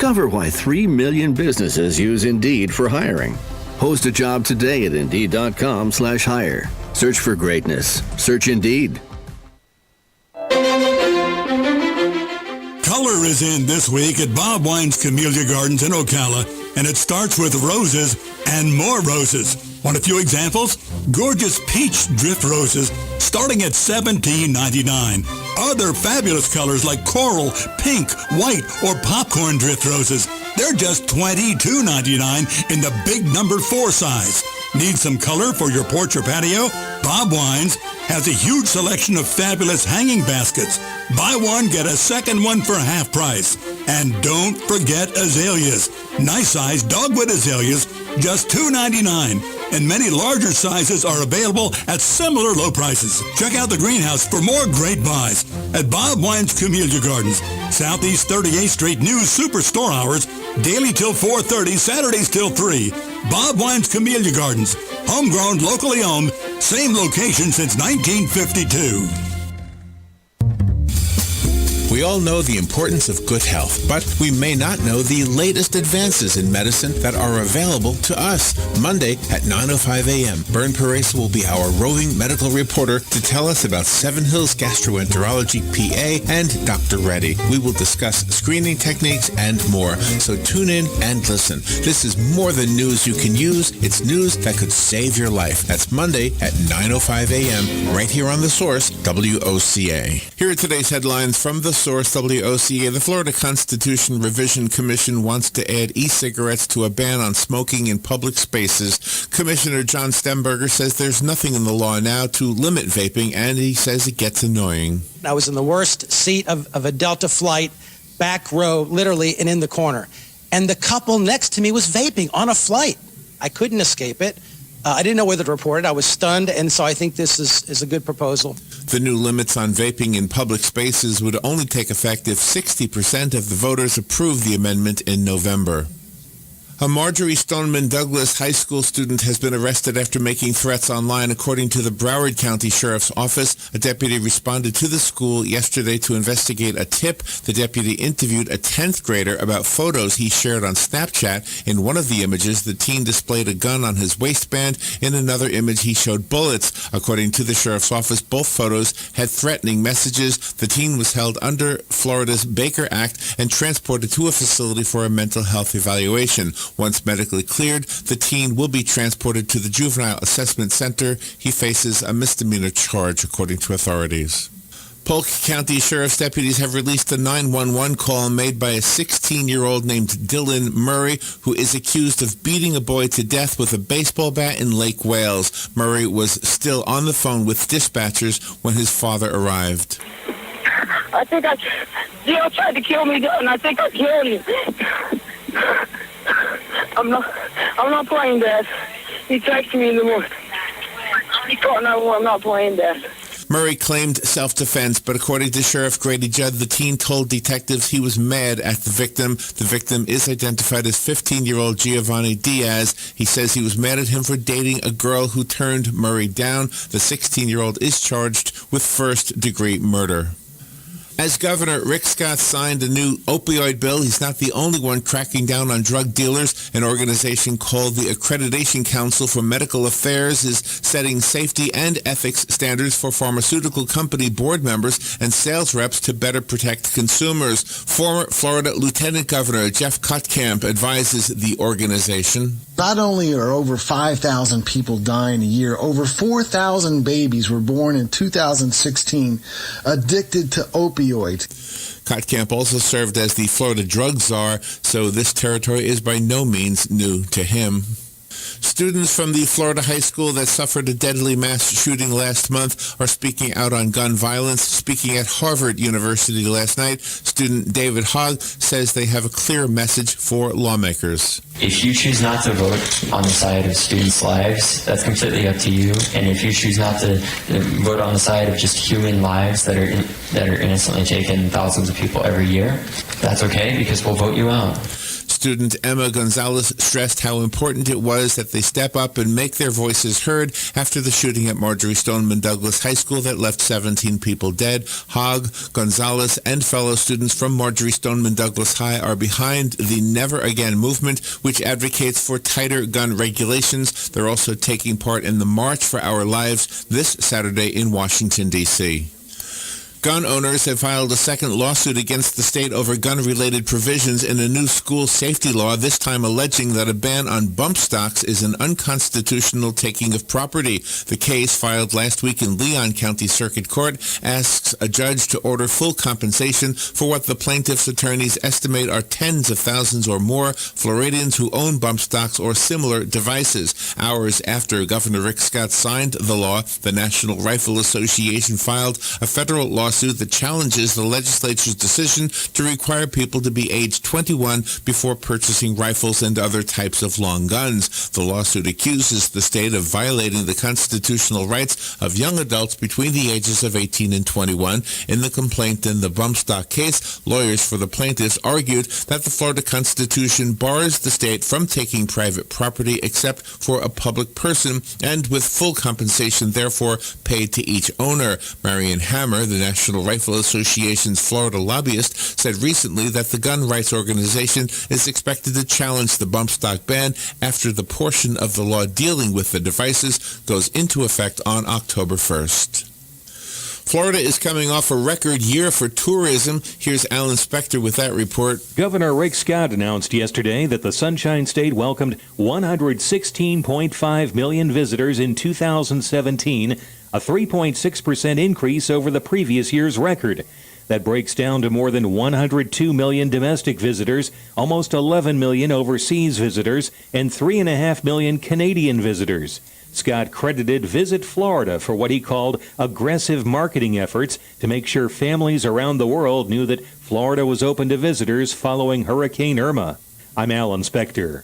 Discover why 3 million businesses use Indeed for hiring. Post a job today at Indeed.com/hire. Search for greatness. Search Indeed. Color is in this week at Bob Wine's Camellia Gardens in Ocala, and it starts with roses and more roses. Want a few examples? Gorgeous peach drift roses starting at $17.99. Other fabulous colors like coral, pink, white, or popcorn drift roses, they're just $22.99 in the big number 4 size. Need some color for your porch or patio? Bob Wines has a huge selection of fabulous hanging baskets. Buy one, get a second one for half price. And don't forget azaleas. Nice size dogwood azaleas, just $2.99. And many larger sizes are available at similar low prices. Check out the greenhouse for more great buys at Bob Wine's Camellia Gardens, Southeast 38th Street, new superstore hours, daily till 4:30, Saturdays till 3. Bob Wine's Camellia Gardens, homegrown, locally owned, same location since 1952. We all know the importance of good health, but we may not know the latest advances in medicine that are available to us. Monday at 9:05 a.m., Bern Perez will be our roving medical reporter to tell us about Seven Hills Gastroenterology PA and Dr. Reddy. We will discuss screening techniques and more, so tune in and listen. This is more than news you can use. It's news that could save your life. That's Monday at 9:05 a.m. right here on The Source, WOCA. Here are today's headlines from The Source, WOCA. The Florida Constitution Revision Commission wants to add e-cigarettes to a ban on smoking in public spaces. Commissioner John Stemberger says there's nothing in the law now to limit vaping, and he says it gets annoying. I was in the worst seat of a Delta flight, back row, literally, and in the corner. And the couple next to me was vaping on a flight. I couldn't escape it. I didn't know whether to report it. I was stunned, and so I think this is a good proposal. The new limits on vaping in public spaces would only take effect if 60% of the voters approve the amendment in November. A Marjorie Stoneman Douglas high school student has been arrested after making threats online, according to the Broward County Sheriff's Office. A deputy responded to the school yesterday to investigate a tip. The deputy interviewed a 10th grader about photos he shared on Snapchat. In one of the images, the teen displayed a gun on his waistband. In another image, he showed bullets. According to the Sheriff's Office, both photos had threatening messages. The teen was held under Florida's Baker Act and transported to a facility for a mental health evaluation. Once medically cleared, the teen will be transported to the Juvenile Assessment Center. He faces a misdemeanor charge, according to authorities. Polk County Sheriff's deputies have released a 911 call made by a 16-year-old named Dylan Murray, who is accused of beating a boy to death with a baseball bat in Lake Wales. Murray was still on the phone with dispatchers when his father arrived. I think Jill tried to kill me, and I think I killed him. I'm not playing that. He texted me in the morning. He called 911. I'm not playing that. Murray claimed self-defense, but according to Sheriff Grady Judd, the teen told detectives he was mad at the victim. The victim is identified as 15-year-old Giovanni Diaz. He says he was mad at him for dating a girl who turned Murray down. The 16-year-old is charged with first-degree murder. As Governor Rick Scott signed a new opioid bill, he's not the only one cracking down on drug dealers. An organization called the Accreditation Council for Medical Affairs is setting safety and ethics standards for pharmaceutical company board members and sales reps to better protect consumers. Former Florida Lieutenant Governor Jeff Kottkamp advises the organization. Not only are over 5,000 people dying a year, over 4,000 babies were born in 2016 addicted to opioids. Kottkamp also served as the Florida drug czar, so this territory is by no means new to him. Students from the Florida high school that suffered a deadly mass shooting last month are speaking out on gun violence. Speaking at Harvard University last night, student David Hogg says they have a clear message for lawmakers. If you choose not to vote on the side of students' lives, that's completely up to you. And if you choose not to vote on the side of just human lives that are innocently taken, thousands of people every year, that's okay, because we'll vote you out. student Emma Gonzalez stressed how important it was that they step up and make their voices heard after the shooting at Marjorie Stoneman Douglas High School that left 17 people dead. Hogg, Gonzalez, and fellow students from Marjorie Stoneman Douglas High are behind the Never Again movement, which advocates for tighter gun regulations. They're also taking part in the March for Our Lives this Saturday in Washington, D.C. Gun owners have filed a second lawsuit against the state over gun-related provisions in a new school safety law, this time alleging that a ban on bump stocks is an unconstitutional taking of property. The case, filed last week in Leon County Circuit Court, asks a judge to order full compensation for what the plaintiff's attorneys estimate are tens of thousands or more Floridians who own bump stocks or similar devices. Hours after Governor Rick Scott signed the law, the National Rifle Association filed a federal lawsuit that challenges the legislature's decision to require people to be age 21 before purchasing rifles and other types of long guns. The lawsuit accuses the state of violating the constitutional rights of young adults between the ages of 18 and 21. In the complaint in the bump stock case, lawyers for the plaintiffs argued that the Florida Constitution bars the state from taking private property except for a public person, and with full compensation therefore paid to each owner. Marion Hammer, the National Rifle Association's Florida lobbyist, said recently that the gun rights organization is expected to challenge the bump stock ban after the portion of the law dealing with the devices goes into effect on October 1st. Florida is coming off a record year for tourism. Here's Alan Spector with that report. Governor Rick Scott announced yesterday that the Sunshine State welcomed 116.5 million visitors in 2017, a 3.6% increase over the previous year's record. That breaks down to more than 102 million domestic visitors, almost 11 million overseas visitors, and 3.5 million Canadian visitors. Scott credited Visit Florida for what he called aggressive marketing efforts to make sure families around the world knew that Florida was open to visitors following Hurricane Irma. I'm Alan Spector.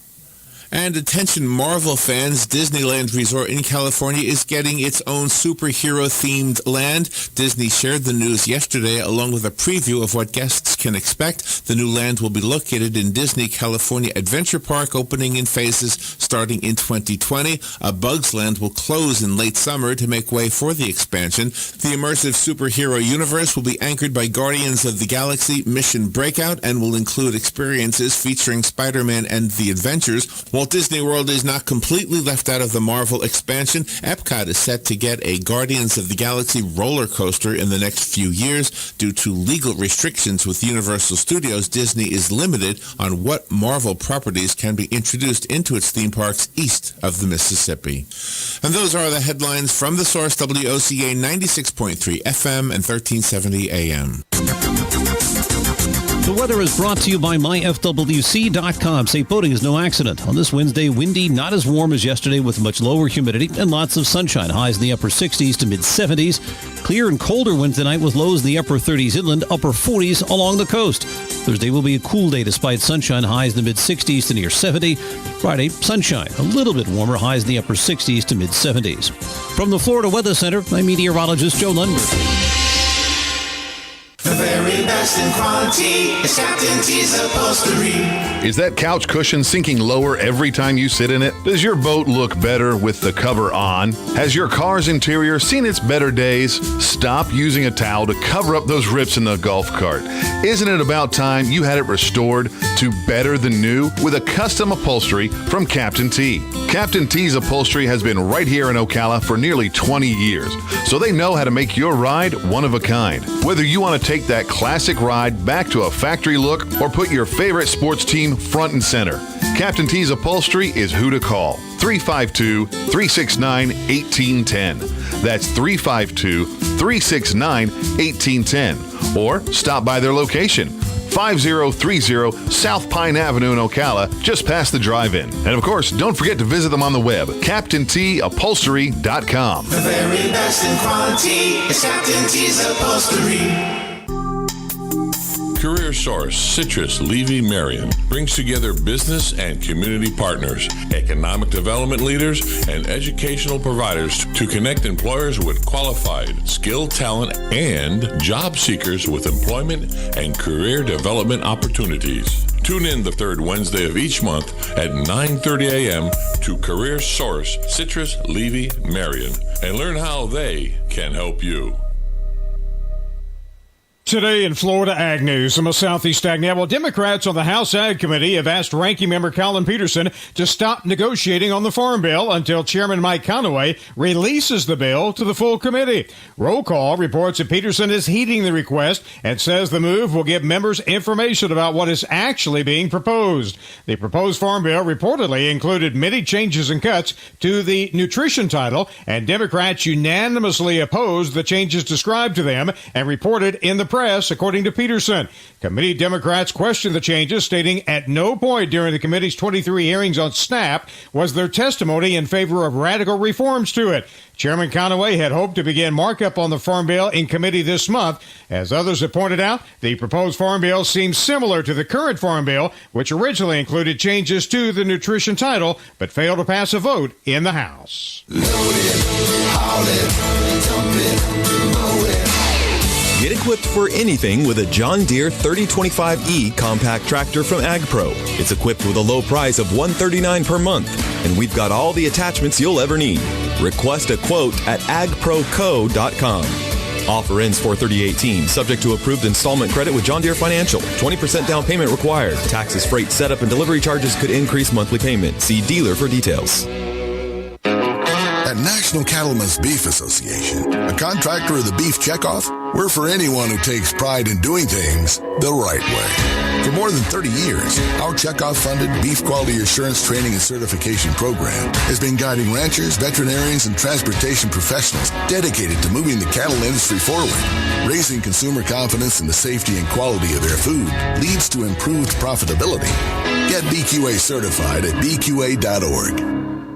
And attention Marvel fans, Disneyland Resort in California is getting its own superhero-themed land. Disney shared the news yesterday along with a preview of what guests can expect. The new land will be located in Disney California Adventure Park, opening in phases starting in 2020. A Bugs Land will close in late summer to make way for the expansion. The immersive superhero universe will be anchored by Guardians of the Galaxy Mission Breakout and will include experiences featuring Spider-Man and the Adventures. Walt Disney World is not completely left out of the Marvel expansion. Epcot is set to get a Guardians of the Galaxy roller coaster in the next few years. Due to legal restrictions with Universal Studios, Disney is limited on what Marvel properties can be introduced into its theme parks east of the Mississippi. And those are the headlines from The Source, WOCA 96.3 FM and 1370 AM. The weather is brought to you by myfwc.com. Safe boating is no accident. On this Wednesday, windy, not as warm as yesterday with much lower humidity and lots of sunshine. Highs in the upper 60s to mid-70s. Clear and colder Wednesday night with lows in the upper 30s inland, upper 40s along the coast. Thursday will be a cool day despite sunshine. Highs in the mid-60s to near 70. Friday, sunshine. A little bit warmer. Highs in the upper 60s to mid-70s. From the Florida Weather Center, I'm meteorologist Joe Lundberg. The very best in quality is Captain T's Upholstery. Is that couch cushion sinking lower every time you sit in it? Does your boat look better with the cover on? Has your car's interior seen its better days? Stop using a towel to cover up those rips in the golf cart. Isn't it about time you had it restored to better than new with a custom upholstery from Captain T? Captain T's Upholstery has been right here in Ocala for nearly 20 years, so they know how to make your ride one of a kind. Whether you want to take that classic ride back to a factory look or put your favorite sports team front and center, Captain T's Upholstery is who to call. 352-369-1810. That's 352-369-1810. Or stop by their location, 5030 South Pine Avenue in Ocala, just past the drive-in. And of course, don't forget to visit them on the web, CaptainTUpholstery.com. The very best in quality is Captain T's Upholstery. Career Source, Citrus, Levy, Marion brings together business and community partners, economic development leaders, and educational providers to connect employers with qualified, skilled talent and job seekers with employment and career development opportunities. Tune in the third Wednesday of each month at 9:30 a.m. to Career Source Citrus, Levy, Marion, and learn how they can help you. Today in Florida Ag News from a Southeast Ag Net. Well, Democrats on the House Ag Committee have asked Ranking Member Colin Peterson to stop negotiating on the Farm Bill until Chairman Mike Conaway releases the bill to the full committee. Roll Call reports that Peterson is heeding the request and says the move will give members information about what is actually being proposed. The proposed Farm Bill reportedly included many changes and cuts to the nutrition title, and Democrats unanimously opposed the changes described to them and reported in the press, according to Peterson. Committee Democrats questioned the changes, stating at no point during the committee's 23 hearings on SNAP was there testimony in favor of radical reforms to it. Chairman Conaway had hoped to begin markup on the Farm Bill in committee this month. As others have pointed out, the proposed Farm Bill seems similar to the current Farm Bill, which originally included changes to the nutrition title, but failed to pass a vote in the House. Get equipped for anything with a John Deere 3025E compact tractor from AgPro. It's equipped with a low price of $139 per month, and we've got all the attachments you'll ever need. Request a quote at agproco.com. Offer ends 4/30/18, subject to approved installment credit with John Deere Financial. 20% down payment required. Taxes, freight, setup, and delivery charges could increase monthly payment. See dealer for details. At National Cattlemen's Beef Association, a contractor of the beef checkoff, we're for anyone who takes pride in doing things the right way. For more than 30 years, our checkoff-funded beef quality assurance training and certification program has been guiding ranchers, veterinarians, and transportation professionals dedicated to moving the cattle industry forward. Raising consumer confidence in the safety and quality of their food leads to improved profitability. Get BQA certified at bqa.org.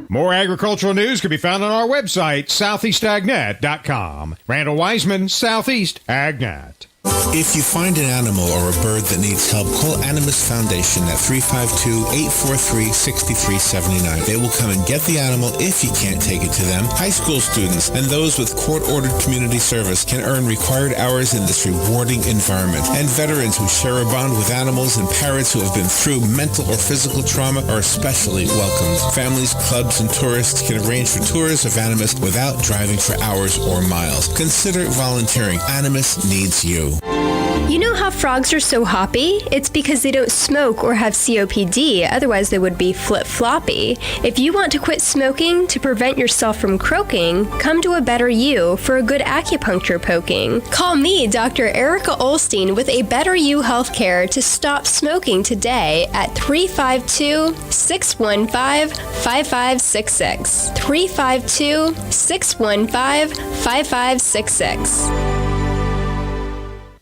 More agricultural news can be found on our website, southeastagnet.com. Randall Wiseman, Southeast AgNet. If you find an animal or a bird that needs help, call Animus Foundation at 352-843-6379. They will come and get the animal if you can't take it to them. High school students and those with court-ordered community service can earn required hours in this rewarding environment. And veterans who share a bond with animals and parents who have been through mental or physical trauma are especially welcomed. Families, clubs, and tourists can arrange for tours of Animus without driving for hours or miles. Consider volunteering. Animus needs you. You know how frogs are so hoppy? It's because they don't smoke or have COPD, otherwise they would be flip-floppy. If you want to quit smoking to prevent yourself from croaking, come to A Better You for a good acupuncture poking. Call me, Dr. Erica Olstein, with A Better You Healthcare to stop smoking today at 352-615-5566. 352-615-5566.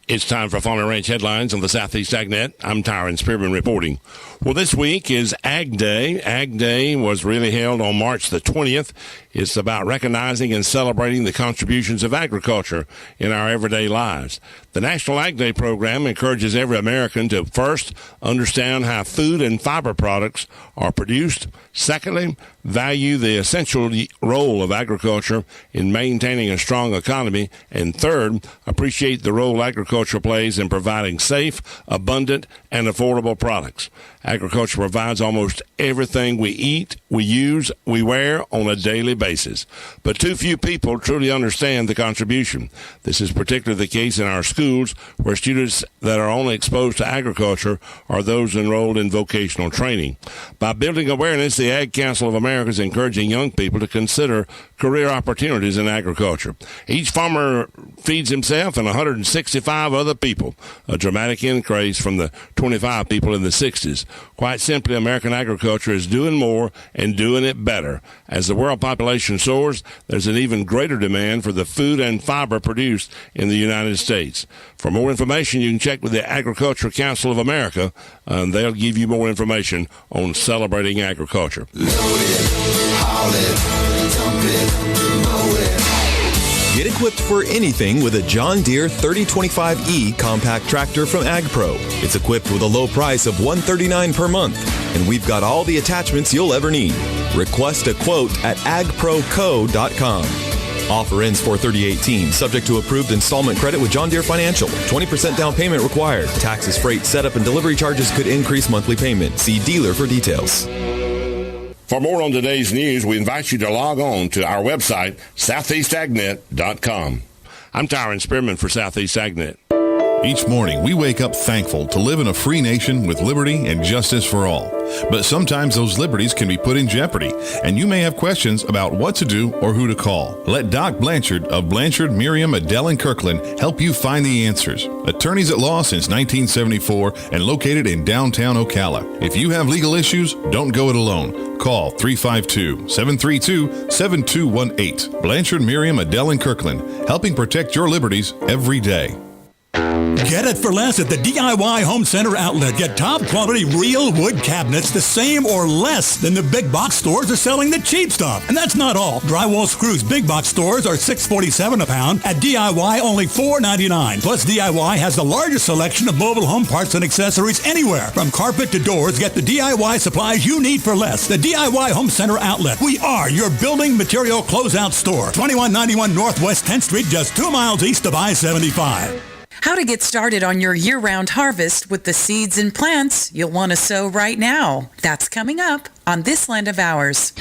It's time for Farm and Ranch headlines on the Southeast AgNet. I'm Tyron Spearman reporting. Well, this week is Ag Day. Ag Day was really held on March the 20th. It's about recognizing and celebrating the contributions of agriculture in our everyday lives. The National Ag Day program encourages every American to first understand how food and fiber products are produced. Secondly, value the essential role of agriculture in maintaining a strong economy. And third, appreciate the role agriculture plays in providing safe, abundant, and affordable products. Agriculture provides almost everything we eat, we use, we wear on a daily basis. But too few people truly understand the contribution. This is particularly the case in our schools, where students that are only exposed to agriculture are those enrolled in vocational training. By building awareness, the Ag Council of America is encouraging young people to consider career opportunities in agriculture. Each farmer feeds himself and 165 other people, a dramatic increase from the 25 people in the 60s. Quite simply, American agriculture is doing more and doing it better. As the world population soars, there's an even greater demand for the food and fiber produced in the United States. For more information, you can check with the Agriculture Council of America, and they'll give you more information on celebrating agriculture. Get equipped for anything with a John Deere 3025E compact tractor from AgPro. It's equipped with a low price of $139 per month, and we've got all the attachments you'll ever need. Request a quote at agproco.com. Offer ends 4/30/18, subject to approved installment credit with John Deere Financial. 20% down payment required. Taxes, freight, setup, and delivery charges could increase monthly payment. See dealer for details. For more on today's news, we invite you to log on to our website, southeastagnet.com. I'm Tyron Spearman for Southeast Agnet. Each morning, we wake up thankful to live in a free nation with liberty and justice for all. But sometimes those liberties can be put in jeopardy, and you may have questions about what to do or who to call. Let Doc Blanchard of Blanchard, Miriam, Adele, and Kirkland help you find the answers. Attorneys at law since 1974 and located in downtown Ocala. If you have legal issues, don't go it alone. Call 352-732-7218. Blanchard, Miriam, Adele, and Kirkland, helping protect your liberties every day. Get it for less at the DIY Home Center outlet. Get top quality real wood cabinets the same or less than the big box stores are selling the cheap stuff. And that's not all. Drywall screws big box stores are $6.47 a pound. At DIY, only $4.99. Plus, DIY has the largest selection of mobile home parts and accessories anywhere. From carpet to doors, get the DIY supplies you need for less. The DIY Home Center outlet. We are your building material closeout store. 2191 Northwest 10th Street, just 2 miles east of I-75. How to get started on your year-round harvest with the seeds and plants you'll want to sow right now. That's coming up on This Land of Ours.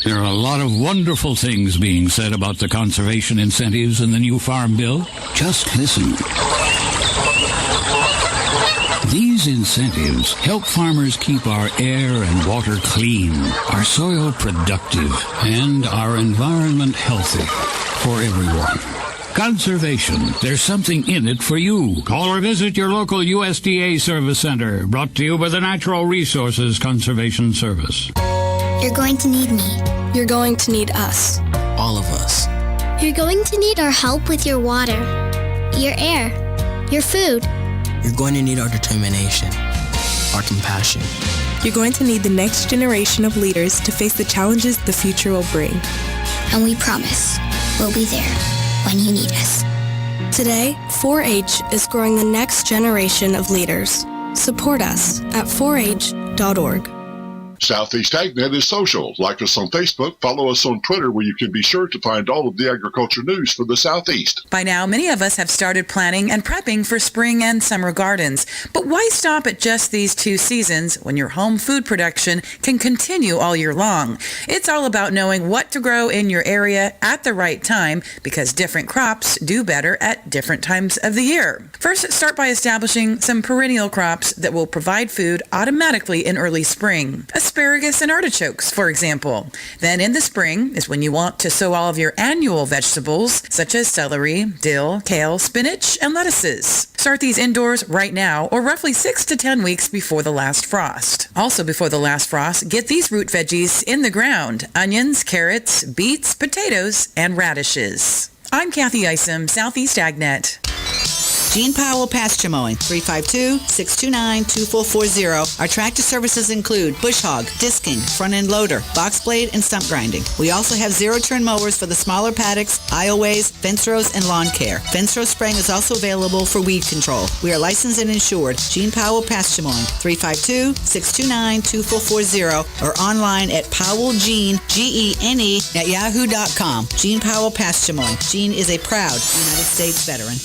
There are a lot of wonderful things being said about the conservation incentives in the new Farm Bill. Just listen. These incentives help farmers keep our air and water clean, our soil productive, and our environment healthy for everyone. Conservation. There's something in it for you. Call or visit your local USDA Service Center. Brought to you by the Natural Resources Conservation Service. You're going to need me. You're going to need us. All of us. You're going to need our help with your water, your air, your food. You're going to need our determination, our compassion. You're going to need the next generation of leaders to face the challenges the future will bring. And we promise we'll be there when you need us. Today, 4-H is growing the next generation of leaders. Support us at 4h.org. Southeast AgNet is social. Like us on Facebook, follow us on Twitter, where you can be sure to find all of the agriculture news for the Southeast. By now, many of us have started planning and prepping for spring and summer gardens. But why stop at just these 2 seasons when your home food production can continue all year long? It's all about knowing what to grow in your area at the right time, because different crops do better at different times of the year. First, start by establishing some perennial crops that will provide food automatically in early spring. Asparagus and artichokes, for example. Then in the spring is when you want to sow all of your annual vegetables, such as celery, dill, kale, spinach, and lettuces. Start these indoors right now, or roughly 6 to 10 weeks before the last frost. Also before the last frost, get these root veggies in the ground: onions, carrots, beets, potatoes, and radishes. I'm Kathy Isom, Southeast AgNet. Gene Powell Pasture Mowing, 352-629-2440. Our tractor services include bush hog, disking, front-end loader, box blade, and stump grinding. We also have zero-turn mowers for the smaller paddocks, aisleways, fence rows, and lawn care. Fence row spraying is also available for weed control. We are licensed and insured. Gene Powell Pasture Mowing, 352-629-2440, or online at powellgene, Gene, at yahoo.com. Gene Powell Pasture Mowing. Gene is a proud United States veteran.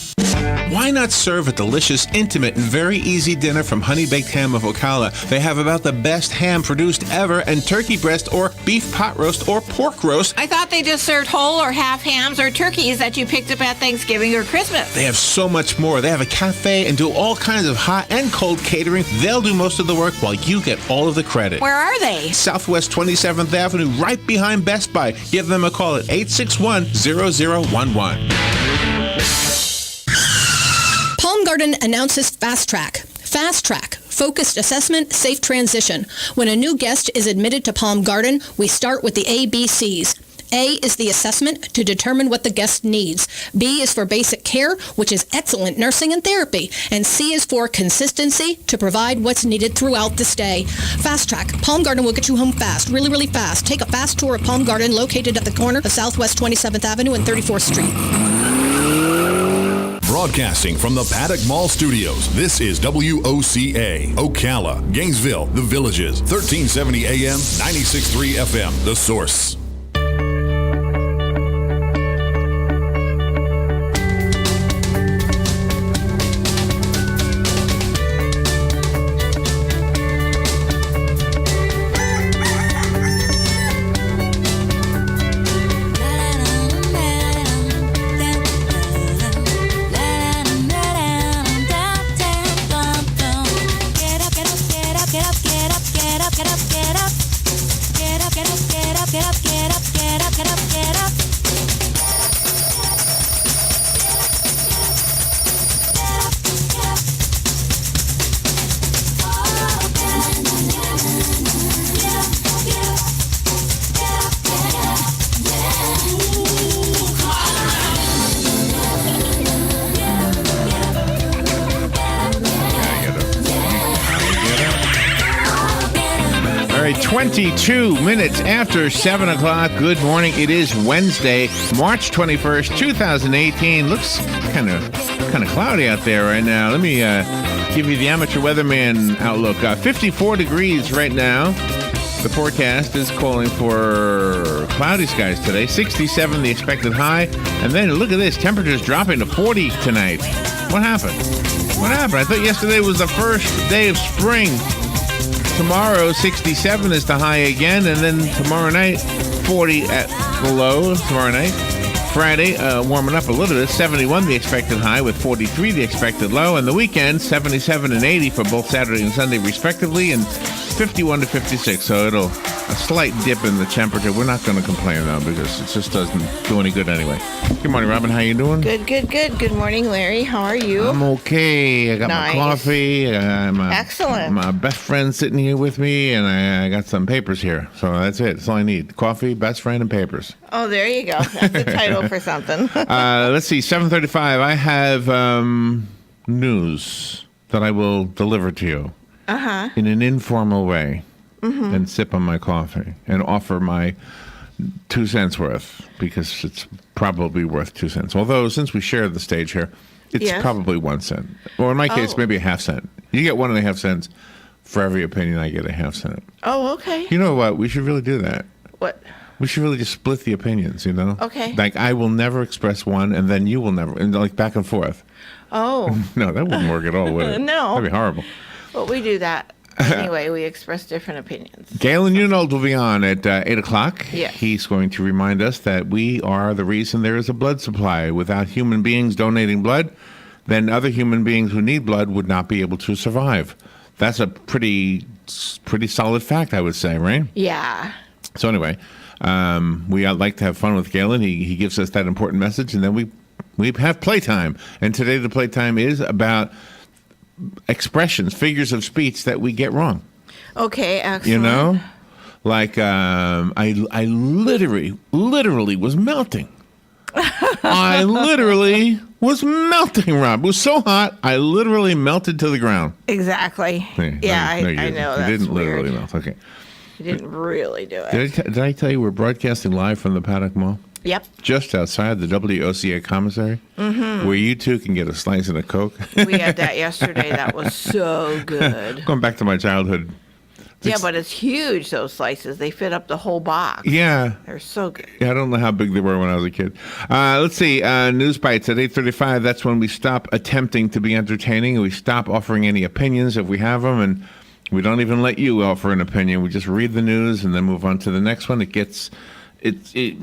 Why not serve a delicious, intimate, and very easy dinner from Honey Baked Ham of Ocala? They have about the best ham produced ever, and turkey breast or beef pot roast or pork roast. I thought they just served whole or half hams or turkeys that you picked up at Thanksgiving or Christmas. They have so much more. They have a cafe and do all kinds of hot and cold catering. They'll do most of the work while you get all of the credit. Where are they? Southwest 27th Avenue, right behind Best Buy. Give them a call at 861-0011. Palm Garden announces Fast Track. Fast Track, focused assessment, safe transition. When a new guest is admitted to Palm Garden, we start with the ABCs. A is the assessment to determine what the guest needs. B is for basic care, which is excellent nursing and therapy. And C is for consistency to provide what's needed throughout the stay. Fast Track. Palm Garden will get you home fast, really, really fast. Take a fast tour of Palm Garden, located at the corner of Southwest 27th Avenue and 34th Street. Broadcasting from the Paddock Mall Studios, this is WOCA, Ocala, Gainesville, The Villages, 1370 AM, 96.3 FM, The Source. right, 22 minutes after 7 o'clock. Good morning. It is Wednesday, March 21st, 2018. Looks kind of cloudy out there right now. Let me give you the amateur weatherman outlook. 54 degrees right now. The forecast is calling for cloudy skies today. 67 the expected high. And then look at this. Temperatures dropping to 40 tonight. What happened? I thought yesterday was the first day of spring. Tomorrow, 67 is the high again. And then tomorrow night, 40 at the low tomorrow night. Friday, warming up a little bit. 71 the expected high with 43 the expected low. And the weekend, 77 and 80 for both Saturday and Sunday respectively. And 51 to 56, so it'll a slight dip in the temperature. We're not going to complain, though, because it just doesn't do any good anyway. Good morning, Robin. How you doing? Good. Good morning, Larry. How are you? I'm okay. I got Nice. my coffee. Excellent. My best friend sitting here with me, and I got some papers here. So that's it. That's all I need. Coffee, best friend, and papers. Oh, there you go. That's a title for something. Let's see, 7:35. I have news that I will deliver to you. In an informal way, and sip on my coffee and offer my 2 cents worth, because it's probably worth 2 cents. Although, since we share the stage here, it's probably 1 cent. Or in my case, maybe a half cent. You get 1.5 cents for every opinion. I get a half cent. Oh, okay. You know what? We should really do that. What? We should really just split the opinions, you know? Okay. Like, I will never express one, and then you will never, and like back and forth. Oh. No, that wouldn't work at all, would it? No. That'd be horrible. Well, we do that. Anyway, we express different opinions. Galen Unold will be on at 8 o'clock. Yes. He's going to remind us that we are the reason there is a blood supply. Without human beings donating blood, then other human beings who need blood would not be able to survive. That's a pretty solid fact, I would say, right? Yeah. So anyway, we like to have fun with Galen. He gives us that important message, and then we have playtime. And today the playtime is about expressions, figures of speech that we get wrong. Okay, excellent. You know? Like, I literally was melting. I literally was melting, Rob. It was so hot, I literally melted to the ground. Exactly. I know. You didn't weird. literally melt. Okay. You didn't really do it. Did I tell you we're broadcasting live from the Paddock Mall? Yep. Just outside the WOCA commissary, where you two can get a slice and a Coke. We had that yesterday. That was so good. Going back to my childhood. Yeah, but it's huge, those slices. They fit up the whole box. Yeah. They're so good. Yeah, I don't know how big they were when I was a kid. Let's see. News Bites at 8:35. That's when we stop attempting to be entertaining. We stop offering any opinions if we have them, and we don't even let you offer an opinion. We just read the news and then move on to the next one. It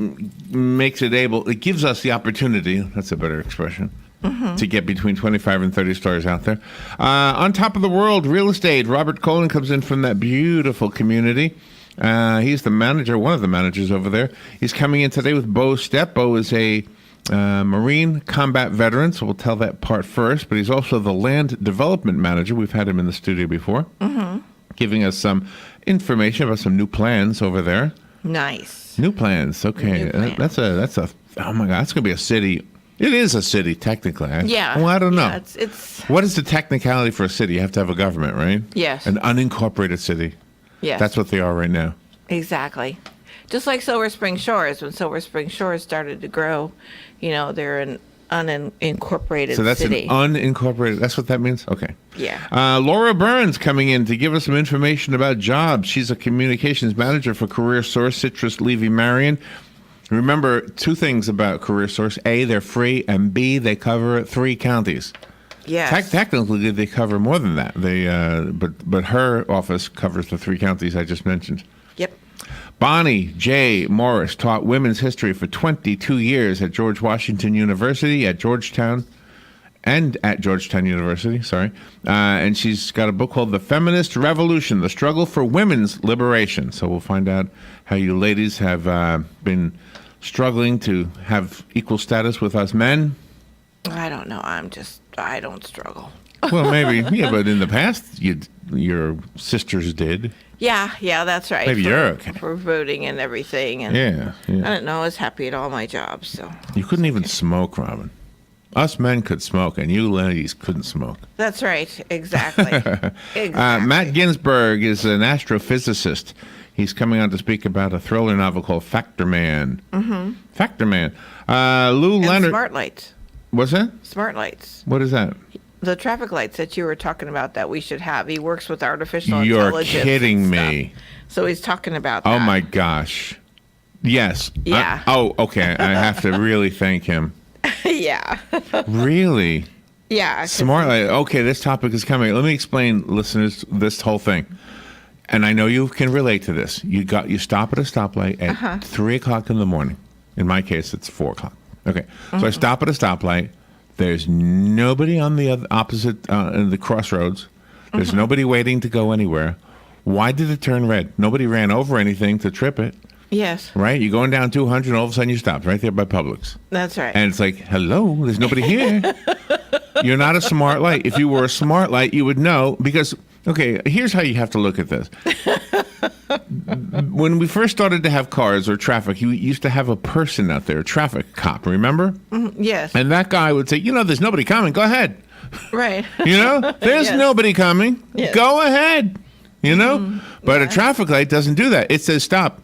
makes it able. It gives us the opportunity. That's a better expression. To get between 25 and 30 stars out there. On top of the world, real estate. Robert Colin comes in from that beautiful community. He's the manager, one of the managers over there. He's coming in today with Bo Stepp. Bo is a Marine combat veteran, so we'll tell that part first. But he's also the land development manager. We've had him in the studio before, giving us some information about some new plans over there. Nice. New plans. Okay, New plans. That's a. Oh my God, that's gonna be a city. It is a city, technically. Yeah. Well, I don't know. Yeah, it's What is the technicality for a city? You have to have a government, right? Yes. An unincorporated city. Yes. That's what they are right now. Exactly. Just like Silver Spring Shores. When Silver Spring Shores started to grow, they're an unincorporated So that's city. an unincorporated. That's what that means? Okay. Yeah. Laura Burns coming in to give us some information about jobs. She's a communications manager for Career Source, Citrus, Levy, Marion. Remember, 2 things about Career Source. A, they're free, and B, they cover 3 counties. Yes. Technically, they cover more than that. But her office covers the 3 counties I just mentioned. Yep. Bonnie J. Morris taught women's history for 22 years at George Washington University, at Georgetown University, sorry. And she's got a book called The Feminist Revolution, The Struggle for Women's Liberation. So we'll find out how you ladies have been struggling to have equal status with us men. I don't know. I don't struggle. Well, maybe, yeah, but in the past, your sisters did. Yeah, that's right. Maybe you're okay. For voting and everything. And Yeah. I don't know. I was happy at all my jobs, so. You couldn't even smoke, Robin. Us men could smoke, and you ladies couldn't smoke. That's right. Exactly. Exactly. Matt Ginsberg is an astrophysicist. He's coming on to speak about a thriller novel called Factor Man. Mm-hmm. Factor Man. Lou And Leonard. smart lights. What's that? Smart lights. What is that? The traffic lights that you were talking about that we should have. He works with artificial You're intelligence. kidding me. So he's talking about that. Oh, my gosh. Yes. Yeah. Okay. I have to really thank him. Yeah. Really? Yeah. Smart light. Okay, this topic is coming. Let me explain, listeners, this whole thing. And I know you can relate to this. You stop at a stoplight at 3 o'clock in the morning. In my case, it's 4 o'clock. Okay. So I stop at a stoplight. There's nobody on the opposite in the crossroads. There's nobody waiting to go anywhere. Why did it turn red? Nobody ran over anything to trip it. Yes. Right? You're going down 200 and all of a sudden you stopped right there by Publix. That's right. And it's like, hello, there's nobody here. You're not a smart light. If you were a smart light, you would know because, okay, here's how you have to look at this. When we first started to have cars or traffic, you used to have a person out there, a traffic cop, remember? Yes. And that guy would say, there's nobody coming. Go ahead. Right. There's nobody coming. Yes. Go ahead. But a traffic light doesn't do that. It says stop.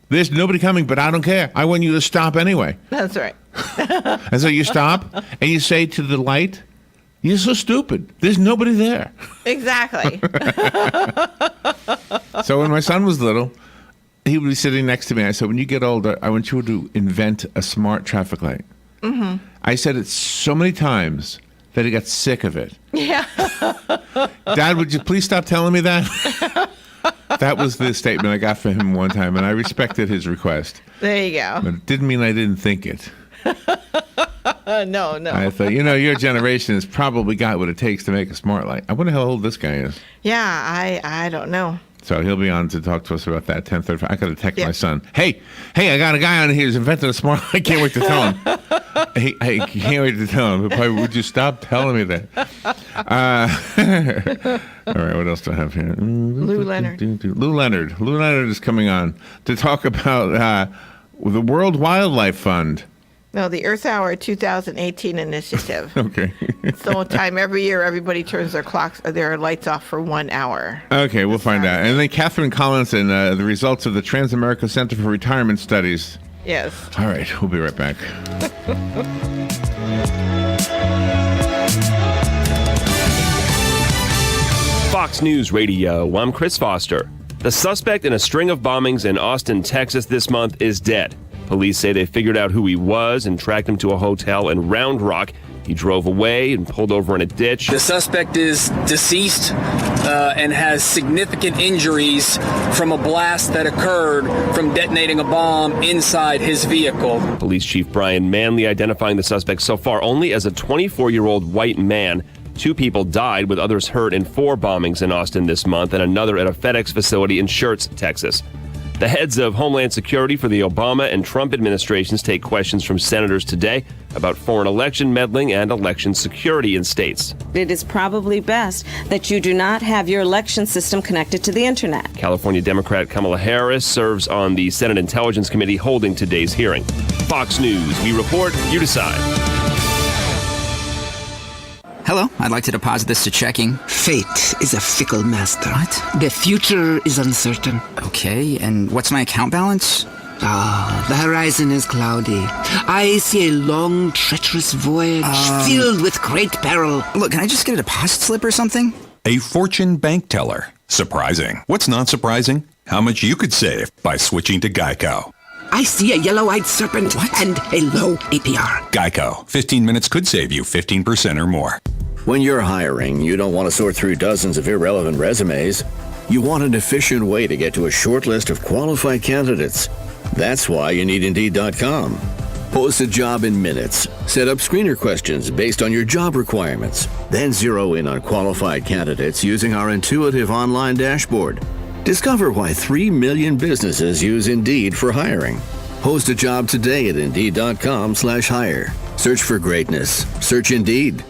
There's nobody coming, but I don't care. I want you to stop anyway. That's right. And so you stop and you say to the light, you're so stupid. There's nobody there. Exactly. So when my son was little, he would be sitting next to me. I said, when you get older, I want you to invent a smart traffic light. Mm-hmm. I said it so many times that he got sick of it. Yeah. Dad, would you please stop telling me that? That was the statement I got from him one time, and I respected his request. There you go. But it didn't mean I didn't think it. No. I thought, your generation has probably got what it takes to make a smart light. I wonder how old this guy is. Yeah, I don't know. So he'll be on to talk to us about that 10:35. I got to text my son. Hey, I got a guy on here who's invented a smart light. I can't wait to tell him. I can't wait to tell him. Would you stop telling me that? All right, what else do I have here? Lou Leonard. Lou Leonard is coming on to talk about the World Wildlife Fund. No, the Earth Hour 2018 initiative. Okay. It's the time every year everybody turns their lights off for 1 hour. Okay, we'll find out. And then Catherine Collinson, the results of the Transamerica Center for Retirement Studies. Yes. All right, we'll be right back. Fox News Radio, I'm Chris Foster. The suspect in a string of bombings in Austin, Texas this month is dead. Police say they figured out who he was and tracked him to a hotel in Round Rock. He drove away and pulled over in a ditch. The suspect is deceased and has significant injuries from a blast that occurred from detonating a bomb inside his vehicle. Police Chief Brian Manley identifying the suspect so far only as a 24-year-old white man. 2 people died, with others hurt in 4 bombings in Austin this month and another at a FedEx facility in Schertz, Texas. The heads of Homeland Security for the Obama and Trump administrations take questions from senators today about foreign election meddling and election security in states. It is probably best that you do not have your election system connected to the internet. California Democrat Kamala Harris serves on the Senate Intelligence Committee holding today's hearing. Fox News, we report, you decide. Hello, I'd like to deposit this to checking. Fate is a fickle master. What? The future is uncertain. Okay, and what's my account balance? The horizon is cloudy. I see a long, treacherous voyage filled with great peril. Look, can I just get a deposit slip or something? A fortune bank teller. Surprising. What's not surprising? How much you could save by switching to Geico. I see a yellow-eyed serpent and a low APR. Geico. 15 minutes could save you 15% or more. When you're hiring, you don't want to sort through dozens of irrelevant resumes. You want an efficient way to get to a short list of qualified candidates. That's why you need Indeed.com. Post a job in minutes. Set up screener questions based on your job requirements. Then zero in on qualified candidates using our intuitive online dashboard. Discover why 3 million businesses use Indeed for hiring. Post a job today at Indeed.com/hire. Search for greatness. Search Indeed.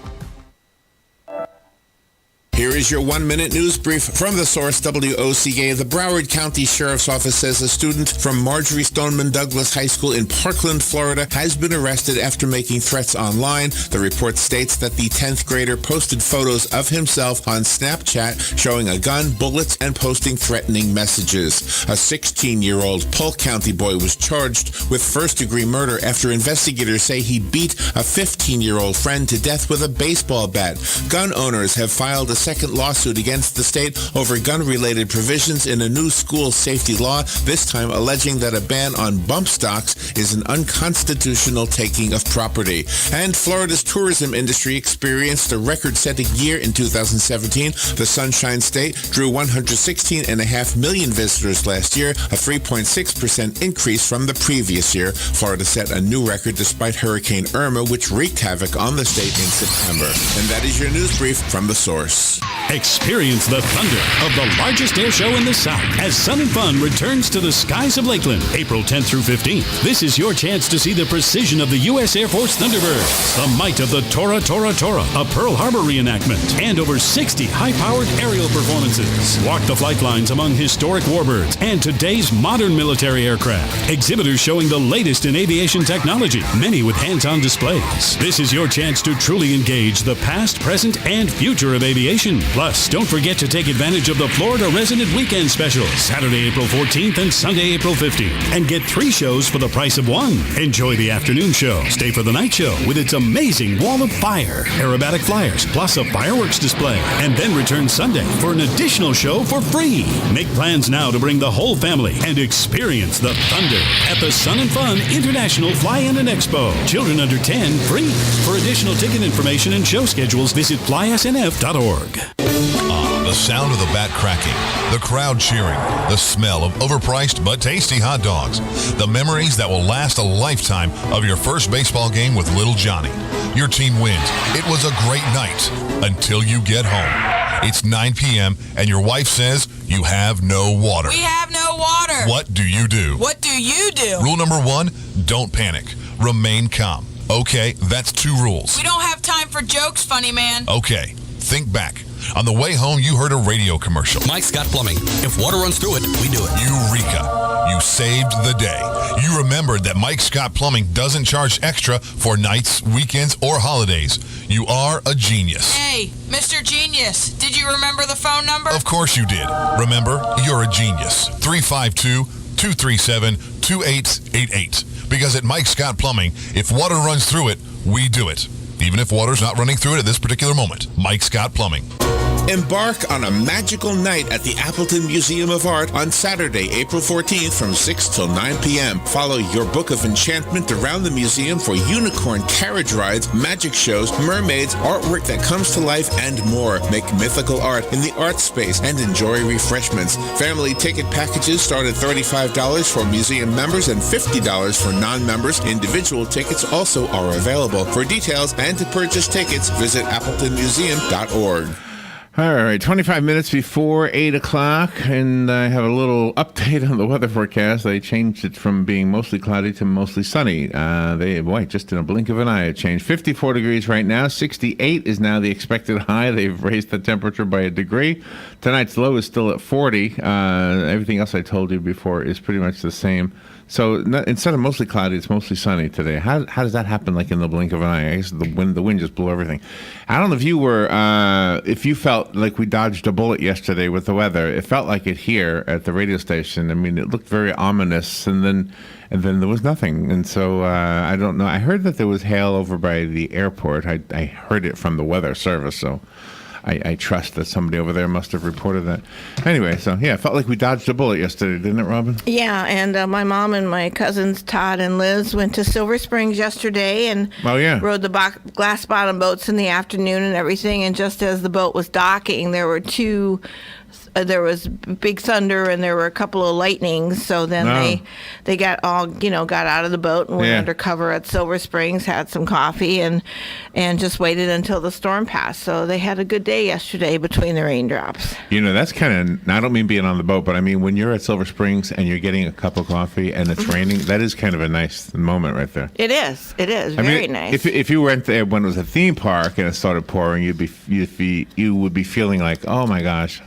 Here is your 1-minute news brief from the source WOCA. The Broward County Sheriff's Office says a student from Marjorie Stoneman Douglas High School in Parkland, Florida, has been arrested after making threats online. The report states that the 10th grader posted photos of himself on Snapchat showing a gun, bullets, and posting threatening messages. A 16-year-old Polk County boy was charged with first-degree murder after investigators say he beat a 15-year-old friend to death with a baseball bat. Gun owners have filed a second lawsuit against the state over gun-related provisions in a new school safety law, this time alleging that a ban on bump stocks is an unconstitutional taking of property. And Florida's tourism industry experienced a record-setting year in 2017. The Sunshine State drew 116.5 million visitors last year, a 3.6% increase from the previous year. Florida set a new record despite Hurricane Irma, which wreaked havoc on the state in September. And that is your news brief from the source. Experience the thunder of the largest air show in the South as Sun and Fun returns to the skies of Lakeland, April 10th through 15th. This is your chance to see the precision of the U.S. Air Force Thunderbirds, the might of the Tora, a Pearl Harbor reenactment, and over 60 high-powered aerial performances. Walk the flight lines among historic warbirds and today's modern military aircraft. Exhibitors showing the latest in aviation technology, many with hands-on displays. This is your chance to truly engage the past, present, and future of aviation. Plus, don't forget to take advantage of the Florida Resident Weekend Special, Saturday, April 14th and Sunday, April 15th, and get 3 shows for the price of 1. Enjoy the afternoon show, stay for the night show with its amazing wall of fire, aerobatic flyers, plus a fireworks display, and then return Sunday for an additional show for free. Make plans now to bring the whole family and experience the thunder at the Sun and Fun International Fly-In and Expo. Children under 10, free. For additional ticket information and show schedules, visit flysnf.org. The sound of the bat cracking, the crowd cheering, the smell of overpriced but tasty hot dogs, the memories that will last a lifetime of your first baseball game with little Johnny. Your team wins. It was a great night until you get home. It's 9 p.m. and your wife says you have no water. We have no water. What do you do? What do you do? Rule number 1, don't panic. Remain calm. Okay, that's 2 rules. We don't have time for jokes, funny man. Okay, think back. On the way home, you heard a radio commercial. Mike's got plumbing. If water runs through it, we do it. Eureka. You saved the day. You remembered that Mike Scott Plumbing doesn't charge extra for nights, weekends, or holidays. You are a genius. Hey, Mr. Genius, did you remember the phone number? Of course you did. Remember, you're a genius. 352-237-2888. Because at Mike Scott Plumbing, if water runs through it, we do it. Even if water's not running through it at this particular moment. Mike Scott Plumbing. Embark on a magical night at the Appleton Museum of Art on Saturday, April 14th from 6 till 9 p.m. Follow your book of enchantment around the museum for unicorn carriage rides, magic shows, mermaids, artwork that comes to life, and more. Make mythical art in the art space and enjoy refreshments. Family ticket packages start at $35 for museum members and $50 for non-members. Individual tickets also are available. For details and to purchase tickets, visit appletonmuseum.org. All right, 25 minutes before 8 o'clock, and I have a little update on the weather forecast. They changed it from being mostly cloudy to mostly sunny. Just in a blink of an eye, it changed. 54 degrees right now. 68 is now the expected high. They've raised the temperature by a degree. Tonight's low is still at 40. Everything else I told you before is pretty much the same. So instead of mostly cloudy, it's mostly sunny today. How does that happen like in the blink of an eye? I guess the wind just blew everything. I don't know if you felt like we dodged a bullet yesterday with the weather. It felt like it here at the radio station. I mean, it looked very ominous, and then there was nothing. And so I don't know. I heard that there was hail over by the airport. I heard it from the weather service, so I trust that somebody over there must have reported that. Anyway, so yeah, it felt like we dodged a bullet yesterday, didn't it, Robin? Yeah, and my mom and my cousins Todd and Liz went to Silver Springs yesterday and rode the glass bottom boats in the afternoon and everything. And just as the boat was docking, there were 2 there was big thunder and there were a couple of lightnings. So then they got got out of the boat and went undercover at Silver Springs, had some coffee, and just waited until the storm passed. So they had a good day yesterday between the raindrops. That's kind of, I don't mean being on the boat, but I mean when you're at Silver Springs and you're getting a cup of coffee and it's raining, that is kind of a nice moment right there. It is very nice. If you went there when it was a theme park and it started pouring, you would be feeling like, oh my gosh,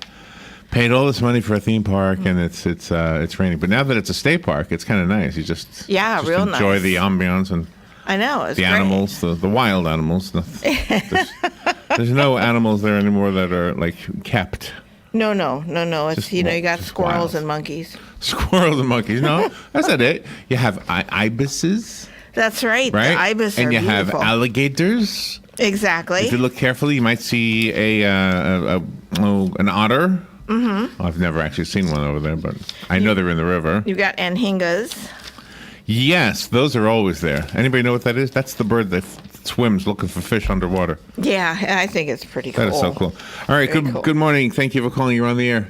paid all this money for a theme park and it's raining. But now that it's a state park, it's kind of nice. You just real enjoy nice. the ambiance and I know it's the animals, the wild animals. There's no animals there anymore that are like kept. No. It's you got squirrels and monkeys. Squirrels and monkeys. No, that's not it. You have ibises. That's right. The ibis and are you beautiful. have alligators. Exactly. If you look carefully, you might see an otter. Mm-hmm. I've never actually seen one over there, but I know they're in the river. You've got anhingas. Yes, those are always there. Anybody know what that is? That's the bird that swims looking for fish underwater. Yeah, I think it's pretty cool. That is so cool. All right, good morning. Thank you for calling. You're on the air.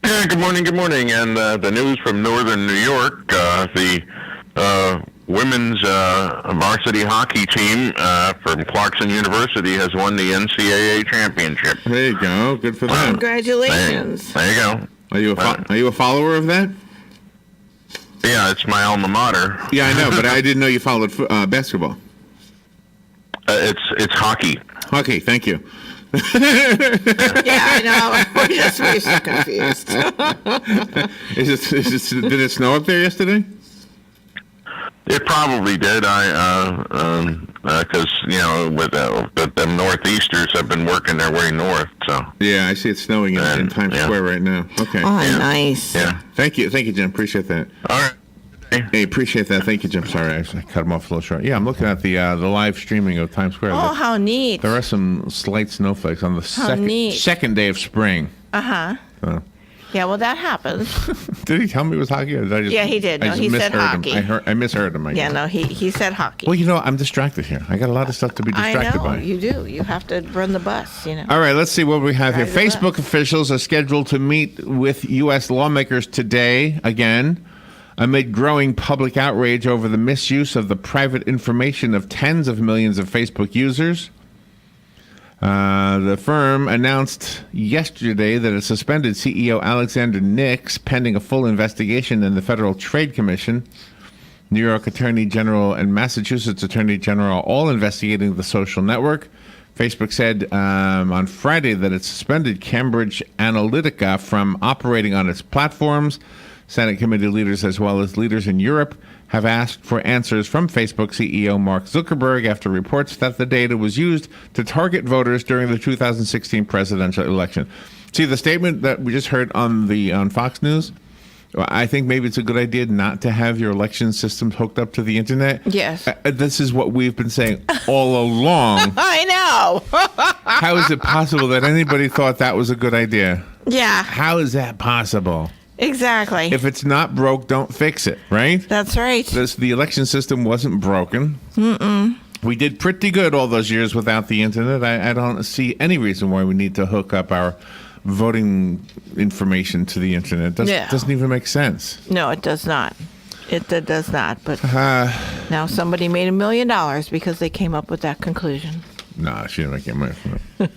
Yeah, good morning. And the news from northern New York, the women's varsity hockey team from Clarkson University has won the NCAA championship. There you go. Good for them. Congratulations. There you go. Are you a follower of that? Yeah, it's my alma mater. Yeah, I know, but I didn't know you followed basketball. It's hockey. Hockey, thank you. Yeah, I know. We're so confused. Did it snow up there yesterday? It probably did. Because with the northeasters have been working their way north. So yeah, I see it snowing in Times Square right now. Okay. Oh, nice. Yeah. Thank you, Jim. Appreciate that. All right. Hey, appreciate that. Thank you, Jim. Sorry, I cut him off a little short. Yeah, I'm looking at the live streaming of Times Square. Oh, how neat. There are some slight snowflakes on the second day of spring. Uh-huh. Yeah, well, that happens. Did he tell me it was hockey? Or did I just, yeah, he did. No, he said hockey. I misheard him. Yeah, no, he said hockey. Well, I'm distracted here. I got a lot of stuff to be distracted by. I know, you do. You have to run the bus, All right, let's see what we have here. Facebook officials are scheduled to meet with U.S. lawmakers today again, amid growing public outrage over the misuse of the private information of tens of millions of Facebook users. The firm announced yesterday that it suspended CEO Alexander Nix pending a full investigation in the Federal Trade Commission. New York Attorney General and Massachusetts Attorney General all investigating the social network. Facebook said on Friday that it suspended Cambridge Analytica from operating on its platforms. Senate committee leaders as well as leaders in Europe have asked for answers from Facebook CEO Mark Zuckerberg after reports that the data was used to target voters during the 2016 presidential election. See, the statement that we just heard on Fox News, I think maybe it's a good idea not to have your election systems hooked up to the internet. Yes. This is what we've been saying all along. I know. How is it possible that anybody thought that was a good idea? Yeah. How is that possible? Exactly. If it's not broke, don't fix it, right? That's right. The election system wasn't broken. Mm-mm. We did pretty good all those years without the internet. I don't see any reason why we need to hook up our voting information to the internet. Doesn't even make sense. No, it does not. It does not. But now somebody made $1 million because they came up with that conclusion. No, she didn't make any money from it.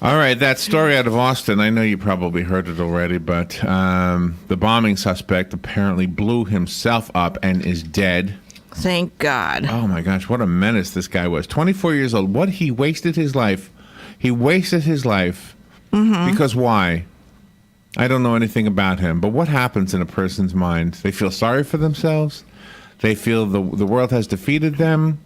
All right, that story out of Austin, I know you probably heard it already, but the bombing suspect apparently blew himself up and is dead. Thank God. Oh, my gosh, what a menace this guy was. 24 years old. What? He wasted his life. Because why? I don't know anything about him, but what happens in a person's mind? They feel sorry for themselves. They feel the world has defeated them.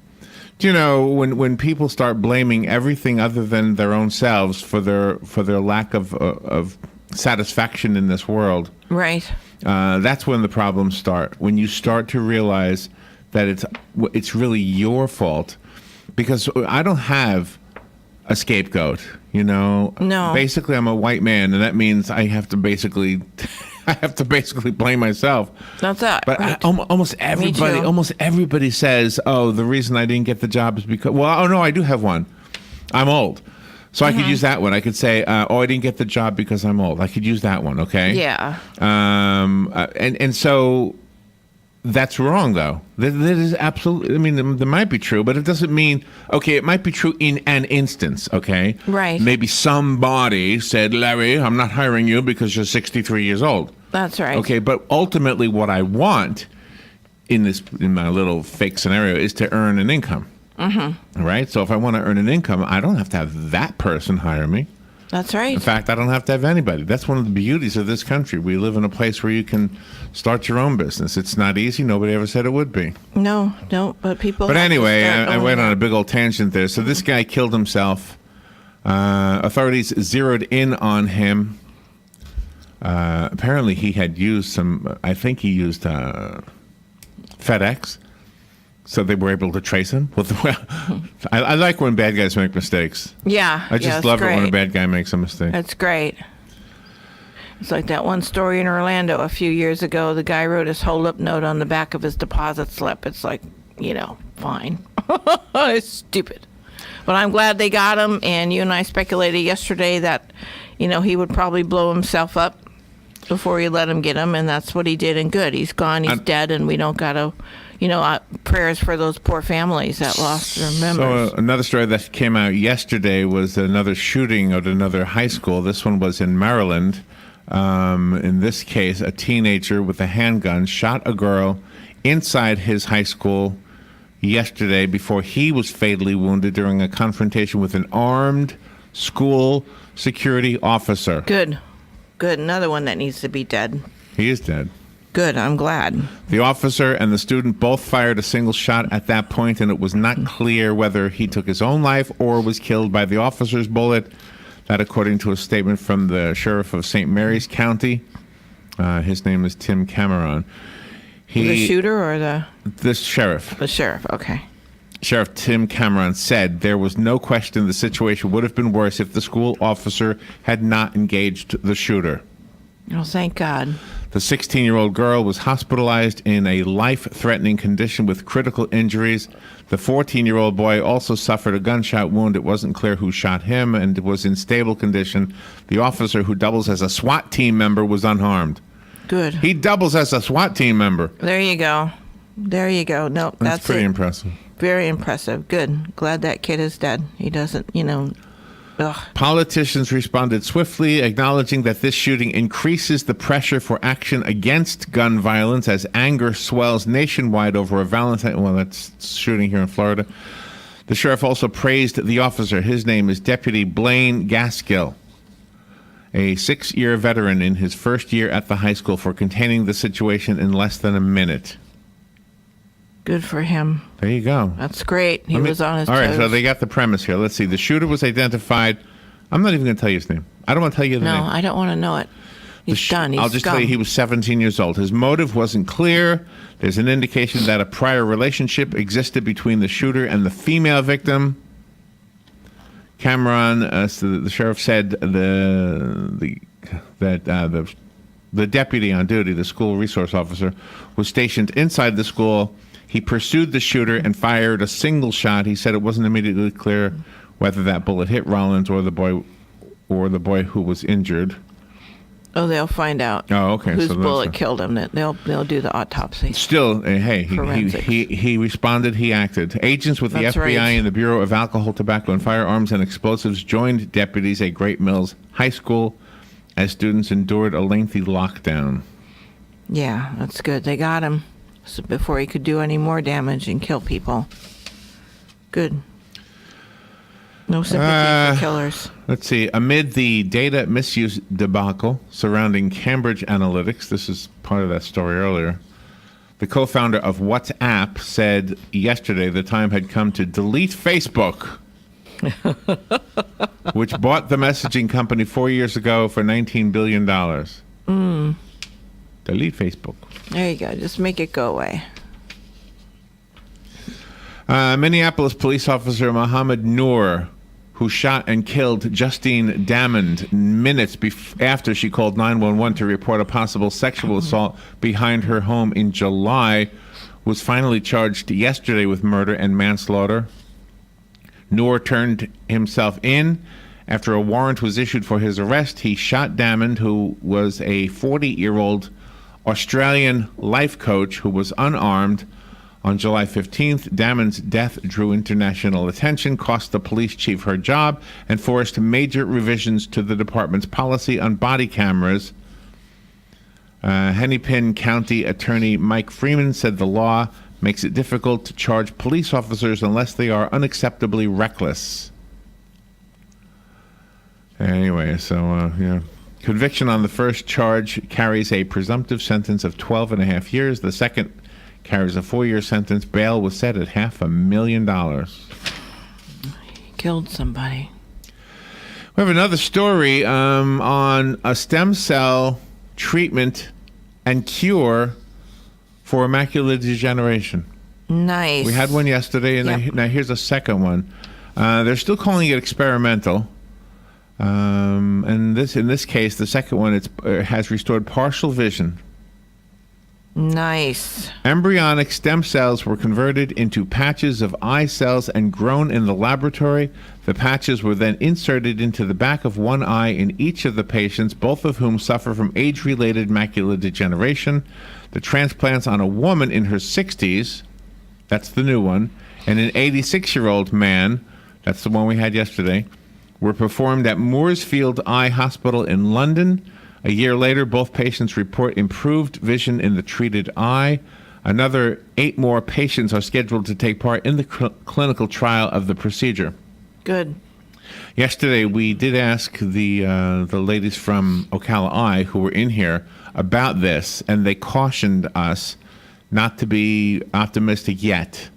You know, when people start blaming everything other than their own selves for their lack of satisfaction in this world, right? That's when the problems start. When you start to realize that it's really your fault, because I don't have a scapegoat. You know, no. Basically, I'm a white man, and that means I have to basically blame myself. That's that. But right. almost everybody says, "Oh, the reason I didn't get the job is because." Well, oh no, I do have one. I'm old, So I could use that one. I could say, I didn't get the job because I'm old. I could use that one, okay? Yeah. And so that's wrong, though. That is absolutely, I mean, that might be true, but it doesn't mean, okay, it might be true in an instance, okay? Right. Maybe somebody said, Larry, I'm not hiring you because you're 63 years old. That's right. Okay, but ultimately what I want in my little fake scenario is to earn an income. Mm-hmm. Right? So if I want to earn an income, I don't have to have that person hire me. That's right. In fact, I don't have to have anybody. That's one of the beauties of this country. We live in a place where you can start your own business. It's not easy. Nobody ever said it would be. No, but people... But anyway, I went on a big old tangent there. So this guy killed himself. Authorities zeroed in on him. Apparently he had used I think he used FedEx. So they were able to trace him. I like when bad guys make mistakes. Yeah. I just love it when a bad guy makes a mistake. That's great. It's like that one story in Orlando a few years ago. The guy wrote his hold-up note on the back of his deposit slip. It's like, fine. It's stupid. But I'm glad they got him. And you and I speculated yesterday that, he would probably blow himself up before you let him get him. And that's what he did. And good. He's gone. He's dead. And we don't got to... prayers for those poor families that lost their members. So another story that came out yesterday was another shooting at another high school. This one was in Maryland. In this case, a teenager with a handgun shot a girl inside his high school yesterday before he was fatally wounded during a confrontation with an armed school security officer. Good. Another one that needs to be dead. He is dead. Good, I'm glad. The officer and the student both fired a single shot at that point, and it was not clear whether he took his own life or was killed by the officer's bullet. That, according to a statement from the sheriff of St. Mary's County. His name is Tim Cameron. The shooter or the sheriff? The sheriff, okay. Sheriff Tim Cameron said there was no question the situation would have been worse if the school officer had not engaged the shooter. Oh, thank God. The 16-year-old girl was hospitalized in a life-threatening condition with critical injuries. The 14-year-old boy also suffered a gunshot wound. It wasn't clear who shot him and was in stable condition. The officer, who doubles as a SWAT team member, was unharmed. Good. He doubles as a SWAT team member. There you go. No, that's pretty impressive. Very impressive. Good. Glad that kid is dead. He doesn't, Ugh. Politicians responded swiftly, acknowledging that this shooting increases the pressure for action against gun violence as anger swells nationwide over a that's shooting here in Florida. The sheriff also praised the officer. His name is Deputy Blaine Gaskill, a 6-year veteran in his first year at the high school, for containing the situation in less than a minute. Good for him. There you go. That's great. He was on his toes. All right, so they got the premise here. Let's see. The shooter was identified. I'm not even going to tell you his name. I don't want to tell you the name. No, I don't want to know it. He's done. I'll just tell you he was 17 years old. His motive wasn't clear. There's an indication that a prior relationship existed between the shooter and the female victim. Cameron, the sheriff said the deputy on duty, the school resource officer, was stationed inside the school. He pursued the shooter and fired a single shot. He said it wasn't immediately clear whether that bullet hit Rollins or the boy who was injured. Oh, they'll find out. Oh, okay. Whose bullet killed him? They'll do the autopsy. Still, hey, he responded. He acted. Agents with the FBI and the Bureau of Alcohol, Tobacco, and Firearms and Explosives joined deputies at Great Mills High School as students endured a lengthy lockdown. Yeah, that's good. They got him before he could do any more damage and kill people. Good. No sympathy for killers. Let's see. Amid the data misuse debacle surrounding Cambridge Analytics, this is part of that story earlier, the co-founder of WhatsApp said yesterday the time had come to delete Facebook, which bought the messaging company 4 years ago for $19 billion. Delete Facebook. There you go. Just make it go away. Minneapolis police officer Mohammed Noor, who shot and killed Justine Damond minutes after she called 911 to report a possible sexual assault behind her home in July, was finally charged yesterday with murder and manslaughter. Noor turned himself in After a warrant was issued for his arrest, he shot Damond, who was a 40-year-old Australian life coach who was unarmed. On July 15th, Damond's death drew international attention, cost the police chief her job, and forced major revisions to the department's policy on body cameras. Hennepin County Attorney Mike Freeman said the law makes it difficult to charge police officers unless they are unacceptably reckless. Anyway, so, conviction on the first charge carries a presumptive sentence of 12 and a half years. The second carries a 4-year sentence. Bail was set at $500,000. He killed somebody. We have another story on a stem cell treatment and cure for macular degeneration. Nice. We had one yesterday, and now here's a second one. They're still calling it experimental. And in this case, the second one, has restored partial vision. Nice. Embryonic stem cells were converted into patches of eye cells and grown in the laboratory. The patches were then inserted into the back of one eye in each of the patients, both of whom suffer from age-related macular degeneration. The transplants on a woman in her 60s, that's the new one, and an 86-year-old man, that's the one we had yesterday, were performed at Mooresfield Eye Hospital in London. A year later, both patients report improved vision in the treated eye. Another 8 more patients are scheduled to take part in the clinical trial of the procedure. Good. Yesterday, we did ask the ladies from Ocala Eye who were in here about this, and they cautioned us not to be optimistic yet.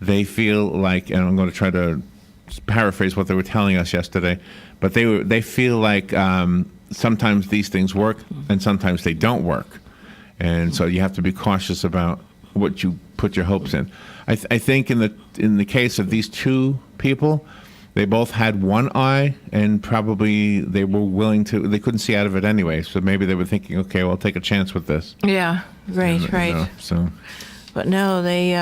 They feel like, and I'm going to try to paraphrase what they were telling us yesterday, but they feel like sometimes these things work and sometimes they don't work, and so you have to be cautious about what you put your hopes in. I think in the case of these two people, they both had one eye, and probably they were willing to. They couldn't see out of it anyway, so maybe they were thinking, okay, well, I'll take a chance with this. Yeah, right. So, but no, they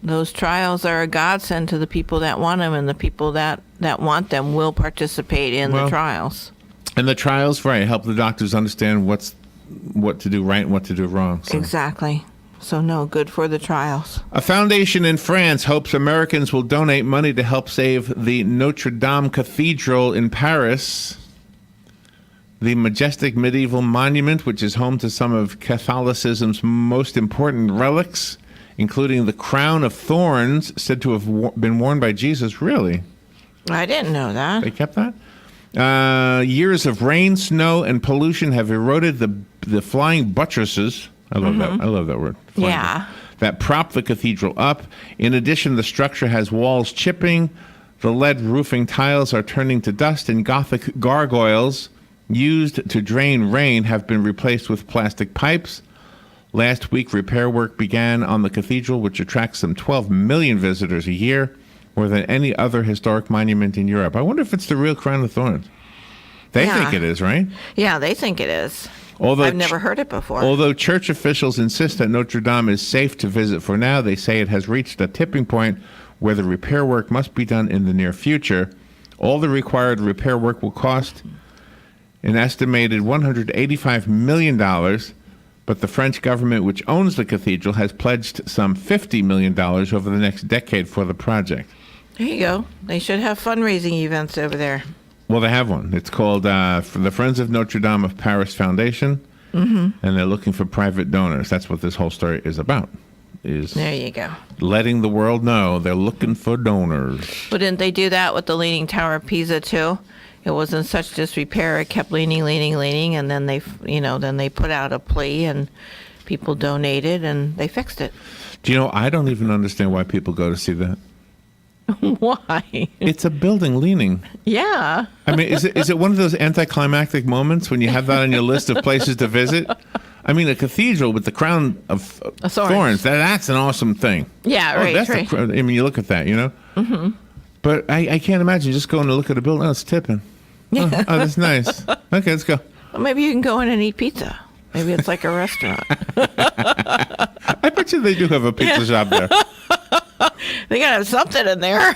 those trials are a godsend to the people that want them, and the people that want them will participate in the trials. And the trials, right, help the doctors understand what to do right and what to do wrong. So. Exactly. So no, good for the trials. A foundation in France hopes Americans will donate money to help save the Notre Dame Cathedral in Paris. The majestic medieval monument, which is home to some of Catholicism's most important relics, including the crown of thorns said to have been worn by Jesus. Really? I didn't know that. They kept that? Years of rain, snow, and pollution have eroded the flying buttresses. I love that. I love that word. Yeah. That prop the cathedral up. In addition, the structure has walls chipping. The lead roofing tiles are turning to dust, and Gothic gargoyles used to drain rain have been replaced with plastic pipes. Last week, repair work began on the cathedral, which attracts some 12 million visitors a year, more than any other historic monument in Europe. I wonder if it's the real crown of thorns. They think it is, right? Yeah, they think it is. Although I've never heard it before. Although church officials insist that Notre Dame is safe to visit for now, they say it has reached a tipping point where the repair work must be done in the near future. All the required repair work will cost an estimated $185 million, but the French government, which owns the cathedral, has pledged some $50 million over the next decade for the project. There you go. They should have fundraising events over there. Well, they have one. It's called for the Friends of Notre Dame of Paris Foundation, and they're looking for private donors. That's what this whole story is about. There you go. Letting the world know they're looking for donors. But didn't they do that with the Leaning Tower of Pisa too? It was in such disrepair. It kept leaning, and then they put out a plea, and people donated, and they fixed it. Do you know? I don't even understand why people go to see that. Why? It's a building leaning. Yeah. I mean, is it one of those anticlimactic moments when you have that on your list of places to visit? I mean, a cathedral with the crown of thorns, that's an awesome thing. Yeah, right. I mean, you look at that, you know? Mm-hmm. But I can't imagine just going to look at a building. Oh, it's tipping. Oh, that's nice. Okay, let's go. Well, maybe you can go in and eat pizza. Maybe it's like a restaurant. I bet you they do have a pizza shop there. They gotta have something in there.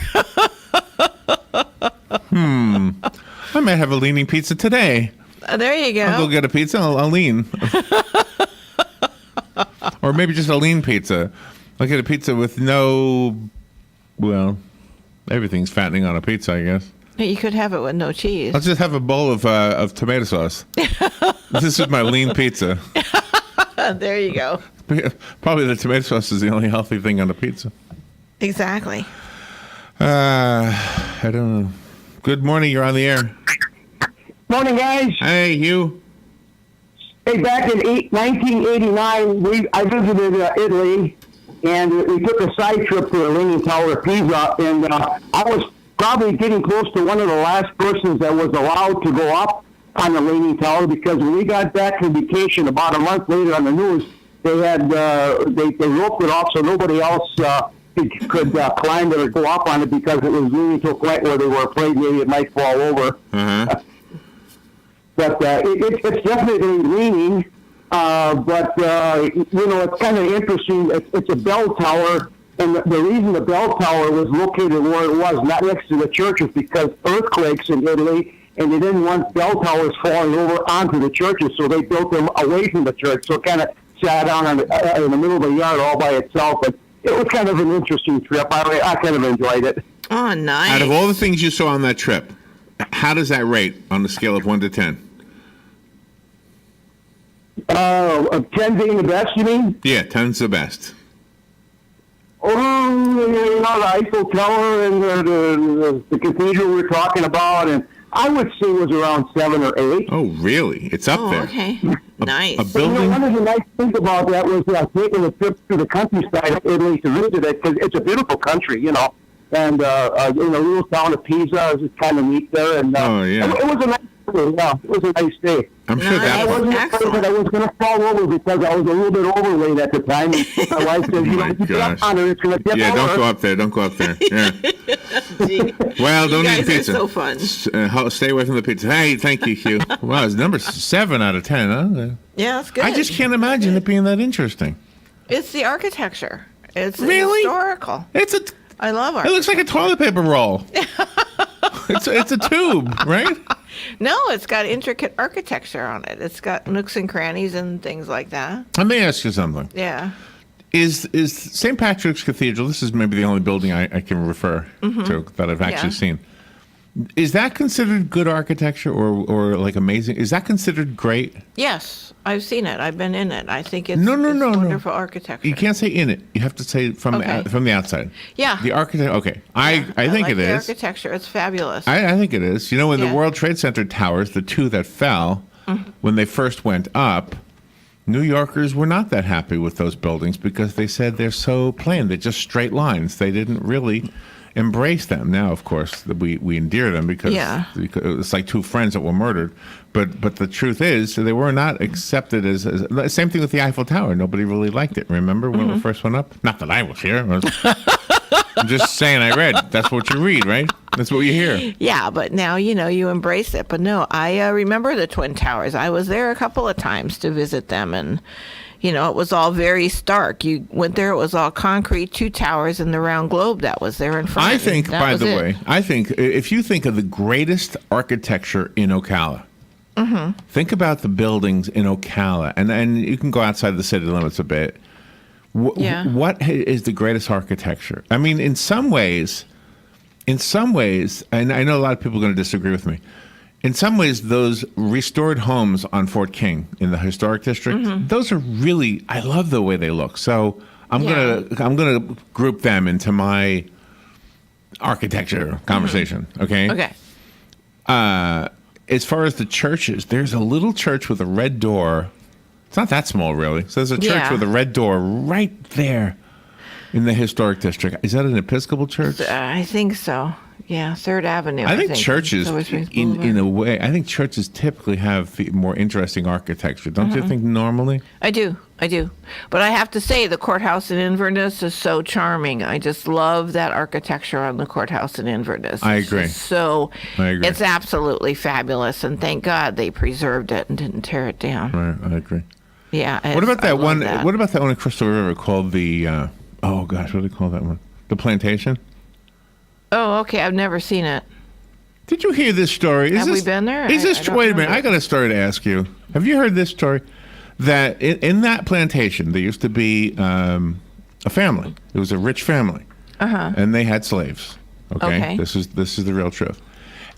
I might have a leaning pizza today. There you go. I'll go get a pizza. I'll lean. Or maybe just a lean pizza. I'll get a pizza with no, well, everything's fattening on a pizza, I guess. You could have it with no cheese. I'll just have a bowl of tomato sauce. This is my lean pizza. There you go. Probably the tomato sauce is the only healthy thing on a pizza. Exactly. I don't know. Good morning. You're on the air. Morning, guys. Hey, Hugh. Hey, back in 1989, I visited Italy, and we took a side trip to the Leaning Tower of Pisa, and I was probably getting close to one of the last persons that was allowed to go up on the Leaning Tower, because when we got back from vacation about a month later on the news, they had they roped it off so nobody else could climb it or go up on it, because it was leaning to a point where they were afraid maybe it might fall over. But it's definitely leaning. But it's kind of interesting. It's a bell tower, and the reason the bell tower was located where it was, not next to the church, is because earthquakes in Italy, and they didn't want bell towers falling over onto the churches, so they built them away from the church. So it kind of sat down in the middle of the yard all by itself. But it was kind of an interesting trip. I kind of enjoyed it. Oh, nice. Out of all the things you saw on that trip, how does that rate on the scale of 1 to 10? 10 being the best, you mean? Yeah, 10's the best. The Eiffel Tower and the cathedral we're talking about, and I would say it was around 7 or 8. Oh, really? It's up there. Okay. Nice. A building? One of the nice things about that was taking a trip to the countryside of Italy to visit it, because it's a beautiful country, and in the little town of Pisa is kind of neat there, and it was a nice day. Yeah, it was a nice day. I'm sure I wasn't afraid that I was going to fall over because I was a little bit overweight at the time. My wife said, "You get on it, it's going to tip over." Don't go up there. Don't go up there. Yeah. Well, don't eat pizza. So fun. Stay away from the pizza. Hey, thank you, Hugh. Wow, it's number 7 out of 10, huh? Yeah, that's good. I just can't imagine it being that interesting. It's the architecture. It's really historical. I love art. It looks like a toilet paper roll. It's a tube, right? No, it's got intricate architecture on it. It's got nooks and crannies and things like that. Let me ask you something. Yeah. Is St. Patrick's Cathedral, this is maybe the only building I can refer to that I've actually seen. Is that considered good architecture or like amazing? Is that considered great? Yes, I've seen it. I've been in it. I think it's wonderful architecture. You can't say in it. You have to say from the outside. Yeah. The architecture. Okay. I think like it the is. Architecture. It's fabulous. I think it is. When the World Trade Center towers, the 2 that fell, when they first went up, New Yorkers were not that happy with those buildings because they said they're so plain. They're just straight lines. They didn't really embrace them. Now, of course, we endear them because it's like 2 friends that were murdered. But the truth is, they were not accepted as same thing with the Eiffel Tower. Nobody really liked it. Remember when it first went up? Not that I was here. I'm just saying I read. That's what you read, right? That's what you hear. Yeah, but now, you embrace it. But no, I remember the Twin Towers. I was there a couple of times to visit them, and it was all very stark. You went there, it was all concrete, 2 towers in the round globe that was there in front I of you. think, by the way, if you think of the greatest architecture in Ocala, think about the buildings in Ocala, and you can go outside the city limits a bit. What is the greatest architecture? I mean, in some ways, and I know a lot of people are going to disagree with me, in some ways, those restored homes on Fort King in the historic district, those are really, I love the way they look. So I'm gonna group them into my architecture conversation. Okay. Okay. As far as the churches, there's a little church with a red door. It's not that small, really. So there's a church with a red door right there in the historic district. Is that an Episcopal church? I think so. Yeah, 3rd Avenue. I think churches, in a way, I think churches typically have more interesting architecture. Don't you think normally? I do. But I have to say, the courthouse in Inverness is so charming. I just love that architecture on the courthouse in Inverness. I agree. It's absolutely fabulous, and thank God they preserved it and didn't tear it down. Right, I agree. Yeah. What about that one? What about that one in Crystal River called the? What do they call that one? The Plantation. Oh, okay. I've never seen it. Did you hear this story? Have we been there? Wait a minute. know. I got a story to ask you. Have you heard this story? That in that plantation, there used to be a family. It was a rich family. And they had slaves. Okay? This is the real truth.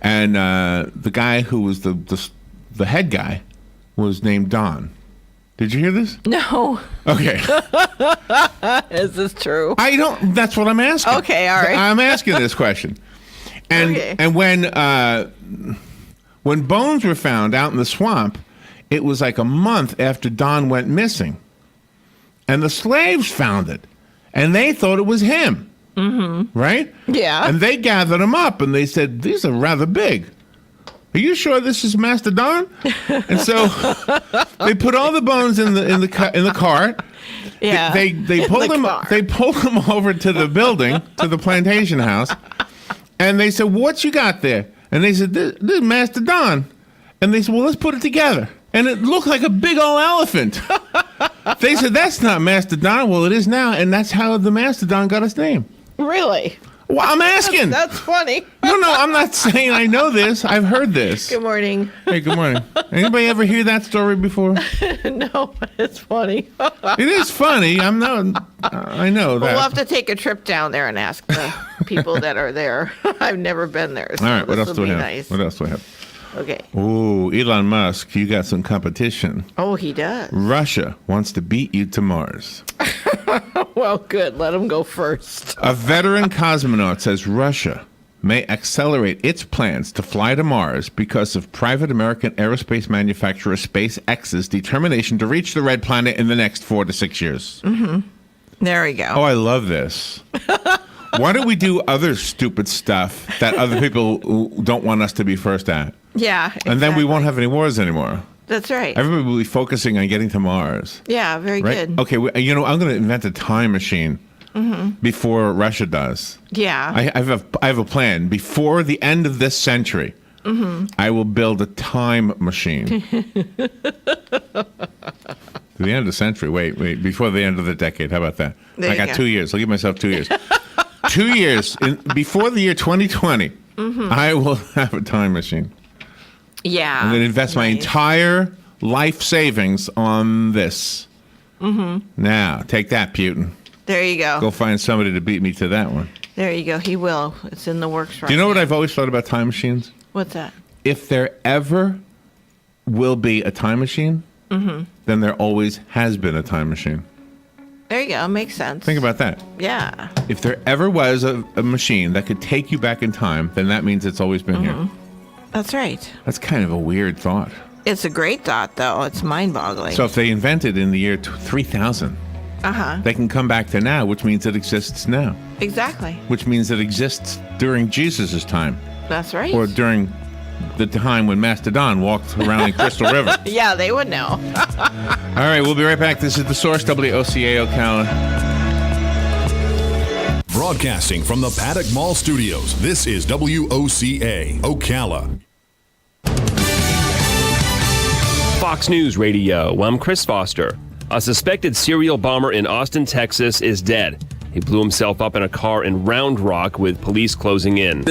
And the guy who was the head guy was named Don. Did you hear this? No. Okay. Is this true? I don't. That's what I'm asking. Okay, all right. I'm asking this question. And when bones were found out in the swamp, it was like a month after Don went missing. And the slaves found it. And they thought it was him. Mm-hmm. Right? Yeah. And they gathered him up and they said, these are rather big. Are you sure this is Master Don? And so they put all the bones in the cart. Yeah. They pulled him over to the building, to the plantation house. And they said, what you got there? And they said, this is Master Don. And they said, well, let's put it together. And it looked like a big old elephant. They said, that's not Master Don. Well, it is now. And that's how the Master Don got his name. Really? Well, I'm asking. That's funny. No, I'm not saying I know this. I've heard this. Good morning. Hey, good morning. Anybody ever hear that story before? No, but it's funny. It is funny. I know that. We'll have to take a trip down there and ask the people that are there. I've never been there. So all right, what else do we have? Nice. What else do we have? Okay. Ooh, Elon Musk, you got some competition. Oh, he does. Russia wants to beat you to Mars. Well, good. Let him go first. A veteran cosmonaut says Russia may accelerate its plans to fly to Mars because of private American aerospace manufacturer SpaceX's determination to reach the red planet in the next 4 to 6 years. Mm-hmm. There we go. Oh, I love this. Why don't we do other stupid stuff that other people don't want us to be first at? Yeah. Exactly. And then we won't have any wars anymore. That's right. Everybody will be focusing on getting to Mars. Yeah, very right? good. Okay, I'm going to invent a time machine before Russia does. Yeah. I have a plan. Before the end of this century, I will build a time machine. To the end of the century. Wait. Before the end of the decade. How about that? I got 2 years. I'll give myself 2 years. 2 years. Before the year 2020, I will have a time machine. Yeah. I'm going to invest my entire life savings on this. Now, take that, Putin. There you go. Go find somebody to beat me to that one. There you go. He will. It's in the works right now. Do you know what I've always thought about time machines? What's that? If there ever will be a time machine, then there always has been a time machine. There you go. Makes sense. Think about that. Yeah. If there ever was a machine that could take you back in time, then that means it's always been here. That's right. That's kind of a weird thought. It's a great thought, though. It's mind-boggling. So if they invented in the year 3000, they can come back to now, which means it exists now. Exactly. Which means it exists during Jesus' time. That's right. Or during the time when Master Don walked around in Crystal River. Yeah, they would know. All right, we'll be right back. This is The Source, WOCA Ocala. Broadcasting from the Paddock Mall Studios, this is WOCA Ocala. Fox News Radio. I'm Chris Foster. A suspected serial bomber in Austin, Texas is dead. He blew himself up in a car in Round Rock with police closing in.